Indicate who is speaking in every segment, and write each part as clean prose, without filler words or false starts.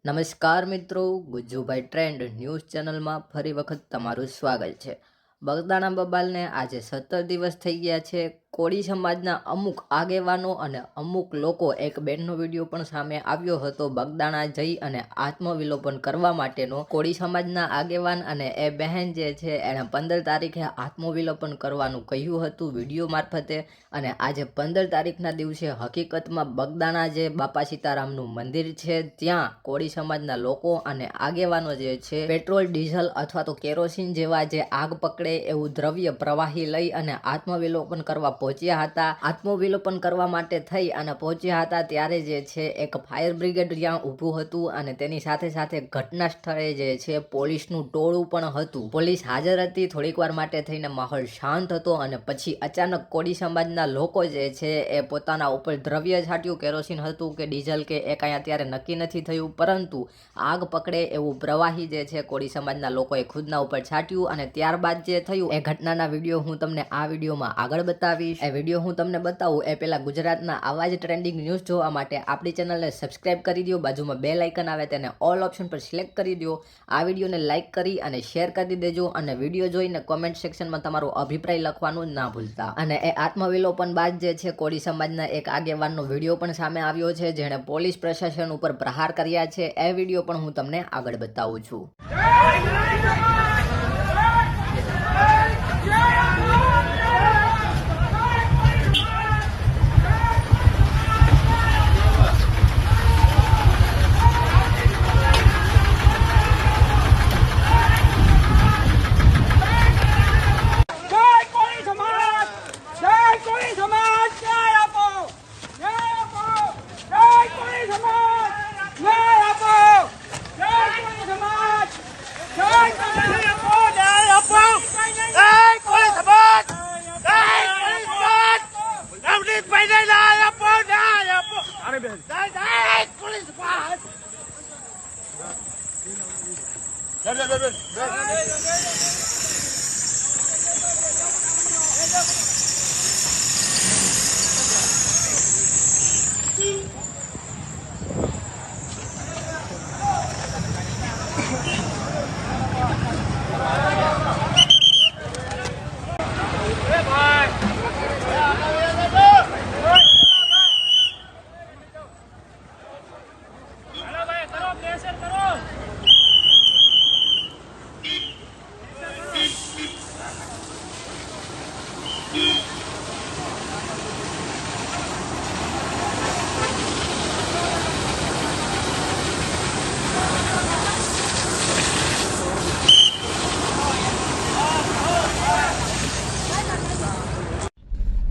Speaker 1: નમસ્કાર મિત્રો, Gujjubhai trend news ચેનલમાં ફરી વખત તમારું સ્વાગત છે। બગદાણા બબાલને આજે 17 દિવસ થઈ ગયા છે। કોળી સમાજના અમુક આગેવાનો અને અમુક લોકો એક બેનનો વિડીયો પણ સામે આવ્યો હતો બગદાણા જઈ અને આત્મવિલોપન કરવા માટેનો। કોળી સમાજના આગેવાન અને એ બહેન જે છે એણે 15 તારીખે આત્મવિલોપન કરવાનું કહ્યું હતું વિડીયો મારફતે। અને આજે 15 તારીખના દિવસે હકીકતમાં બગદાણા જે બાપા સીતારામનું મંદિર છે ત્યાં કોળી સમાજના લોકો અને આગેવાનો જે છે પેટ્રોલ, ડીઝલ અથવા તો કેરોસીન જેવા જે આગ પકડે એવું દ્રવ્ય પ્રવાહી લઈ અને આત્મવિલોપન કરવા પહોંચ્યા હતા। આત્મવિલોપન કરવા માટે થઈ અને પહોંચ્યા હતા ત્યારે જે છે એક ફાયર બ્રિગેડ જ્યાં ઊભું હતું અને તેની સાથે સાથે ઘટના સ્થળે જે છે પોલીસનું ટોળું પણ હતું। પોલીસ હાજર હતી। થોડીક વાર માટે થઈને માહોલ શાંત હતો અને પછી અચાનક કોળી સમાજના લોકો જે છે એ પોતાના ઉપર દ્રવ્ય છાંટ્યું। કેરોસીન હતું કે ડીઝલ કે એ કાંઈ અત્યારે નક્કી નથી થયું, પરંતુ આગ પકડે એવું પ્રવાહી જે છે કોળી સમાજના લોકોએ ખુદના ઉપર છાંટ્યું। અને ત્યારબાદ જે થયું એ ઘટનાના વિડીયો હું તમને આ વિડીયોમાં આગળ બતાવીશ। એ વિડીયો હું તમને બતાવું એ પહેલા ગુજરાતના આવા જ ટ્રેન્ડિંગ ન્યૂઝ જોવા માટે આપણી ચેનલને સબસ્ક્રાઇબ કરી દો। બાજુમાં બેલ આઇકન આવે તેને ઓલ ઓપ્શન પર સિલેક્ટ કરી દો। આ વિડીયોને લાઇક કરી અને શેર કરી દેજો અને વિડીયો જોઈને કોમેન્ટ સેક્શનમાં તમારો અભિપ્રાય લખવાનું ના ભૂલતા। અને એ આત્મવિલોપન બાદ જે છે કોળી સમાજના એક આગેવાનનો વિડીયો પણ સામે આવ્યો છે જેણે પોલીસ પ્રશાસન ઉપર પ્રહાર કર્યા છે। એ વિડીયો પણ હું તમને આગળ બતાવું છું।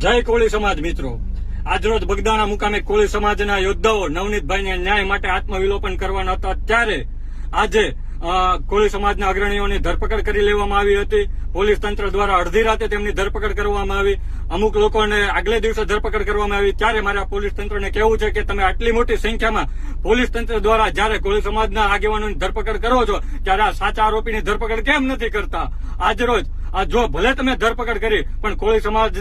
Speaker 2: જય કોળી સમાજ મિત્રો, આજરોજ બગદાણા મુકામે કોળી સમાજના યોદ્ધાઓ નવનીતભાઈને ન્યાય માટે આત્મવિલોપન કરવાના હતા ત્યારે આજે કોળી સમાજના અગ્રણીઓની ધરપકડ કરી લેવામાં આવી હતી। પોલીસ તંત્ર દ્વારા અડધી રાતે તેમની ધરપકડ કરવામાં આવી। અમુક લોકોને આગલે દિવસે ધરપકડ કરવામાં આવી। ત્યારે મારે પોલીસ તંત્રને કહેવું છે કે તમે આટલી મોટી સંખ્યામાં પોલીસ તંત્ર દ્વારા જયારે કોળી સમાજના આગેવાનોની ધરપકડ કરો છો ત્યારે આ સાચા આરોપીની ધરપકડ કેમ નથી કરતા? આજરોજ જો ભલે તમે ધરપકડ કરી પણ કોળી સમાજ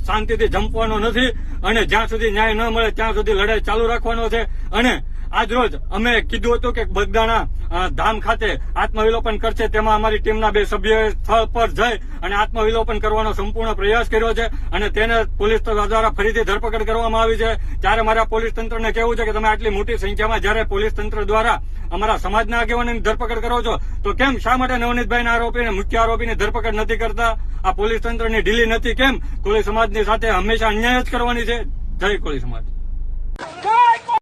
Speaker 2: શાંતિથી જંપવાનો નથી અને જ્યાં સુધી ન્યાય ન મળે ત્યાં સુધી લડાઈ ચાલુ રાખવાનો છે। અને આજરોજ અમે કીધું હતું કે બગદાણા ધામ ખાતે આત્મવિલોપન કરશે, તેમાં અમારી ટીમના 2 સભ્યોએ સ્થળ પર જઈ અને આત્મવિલોપન કરવાનો સંપૂર્ણ પ્રયાસ કર્યો છે અને તેને પોલીસ દ્વારા ફરીથી ધરપકડ કરવામાં આવી છે। ત્યારે મારા પોલીસ તંત્રને કહેવું છે કે તમે આટલી મોટી સંખ્યામાં જયારે પોલીસ તંત્ર દ્વારા અમારા સમાજના આગેવાનોની ધરપકડ કરો છો તો કેમ શા માટે નવનીતભાઈના આરોપીને મુખ્ય આરોપીની ધરપકડ નથી કરતા? આ પોલીસ તંત્રની ઢીલી નથી કેમ? કોળી સમાજની સાથે હંમેશા અન્યાય જ કરવાની છે। જય કોળી સમાજ।